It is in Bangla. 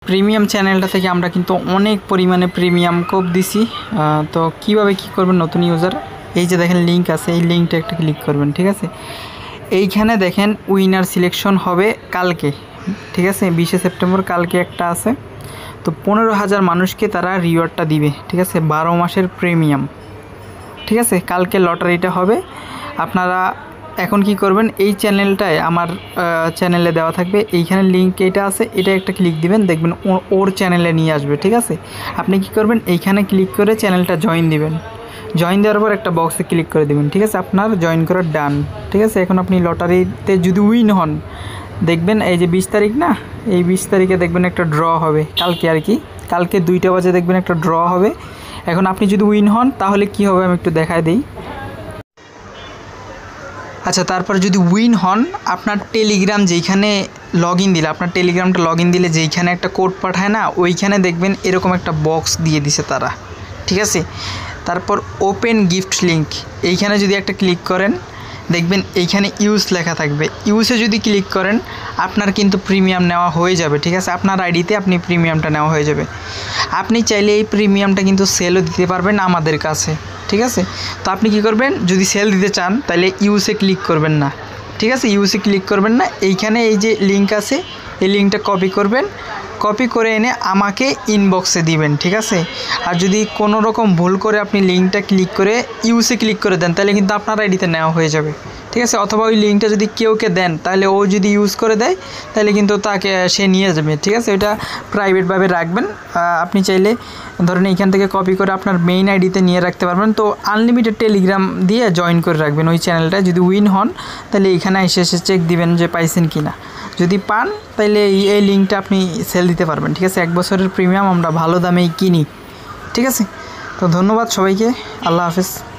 প্রিমিয়াম চ্যানেলটা থেকে আমরা কিন্তু অনেক পরিমাণে প্রিমিয়াম কোপ দিছি। তো কিভাবে কি করবেন নতুন ইউজার, এই যে দেখেন লিঙ্ক আছে, এই লিঙ্কটা একটা ক্লিক করবেন। ঠিক আছে, এইখানে দেখেন উইনার সিলেকশন হবে কালকে। ঠিক আছে, 20 সেপ্টেম্বর কালকে একটা আছে। তো 15,000 মানুষকে তারা রিওয়ার্ডটা দিবে। ঠিক আছে, 12 মাসের প্রিমিয়াম। ঠিক আছে, কালকে লটারিটা হবে। আপনারা এখন কি করবেন, এই চ্যানেলটায় আমার চ্যানেলে দেওয়া থাকবে, এইখানে লিঙ্ক এটা আছে, এটা একটা ক্লিক দিবেন, দেখবেন ওর চ্যানেলে নিয়ে আসবে। ঠিক আছে, আপনি কি করবেন, এইখানে ক্লিক করে চ্যানেলটা জয়েন দিবেন। জয়েন দেওয়ার পর একটা বক্সে ক্লিক করে দিবেন। ঠিক আছে, আপনার জয়েন করা ডান। ঠিক আছে, এখন আপনি লটারিতে যদি উইন হন, দেখবেন এই যে 20 তারিখ না, এই 20 তারিখে দেখবেন একটা ড্র হবে কালকে আর কি, কালকে 2টা বাজে দেখবেন একটা ড্র হবে। এখন আপনি যদি উইন হন তাহলে কি হবে আমি একটু দেখায় দিই। আচ্ছা, তারপর যদি উইন হন, আপনার টেলিগ্রাম যেইখানে লগ ইন দিলে, আপনার টেলিগ্রামটা লগ ইন দিলে যেইখানে একটা কোড পাঠায় না, ওইখানে দেখবেন এরকম একটা বক্স দিয়ে দিছে তারা। ঠিক আছে, তারপর ওপেন গিফট লিঙ্ক, এইখানে যদি একটা ক্লিক করেন, দেখবেন এইখানে ইউজ লেখা থাকবে। ইউজে যদি ক্লিক করেন, আপনার কিন্তু প্রিমিয়াম নেওয়া হয়ে যাবে। ঠিক আছে, আপনার আইডিতে আপনি প্রিমিয়ামটা নেওয়া হয়ে যাবে। আপনি চাইলে এই প্রিমিয়ামটা কিন্তু সেলও দিতে পারবেন আমাদের কাছে। ঠিক আছে, তো আপনি কি করবেন, যদি সেল দিতে চান তাহলে ইউসে ক্লিক করবেন না। ঠিক আছে, ইউসে ক্লিক করবেন না, এইখানে এই যে লিঙ্ক আছে, এই লিঙ্কটা কপি করবেন, কপি করে এনে আমাকে ইনবক্সে দিবেন। ঠিক আছে, আর যদি কোনো রকম ভুল করে আপনি লিঙ্কটা ক্লিক করে ইউসে ক্লিক করে দেন, তাহলে কিন্তু আপনার আইডিতে নেওয়া হয়ে যাবে। ঠিক আছে, অথবা ওই লিঙ্কটা যদি কেউকে দেন, তাহলে ও যদি ইউজ করে দেয়, তাহলে কিন্তু তাকে সে নিয়ে যাবে। ঠিক আছে, এটা প্রাইভেটভাবে রাখবেন। আপনি চাইলে ধরেন এইখান থেকে কপি করে আপনার মেইন আইডিতে নিয়ে রাখতে পারবেন। তো আনলিমিটেড টেলিগ্রাম দিয়ে জয়েন করে রাখবেন ওই চ্যানেলটা। যদি উইন হন, তাহলে এইখানে এসে চেক দিবেন যে পাইছেন কি না। যদি পান, তাহলে এই লিঙ্কটা আপনি সেল দিতে পারবেন। ঠিক আছে, 1 বছরের প্রিমিয়াম আমরা ভালো দামেই কিনি। ঠিক আছে, তো ধন্যবাদ সবাইকে, আল্লাহ হাফেজ।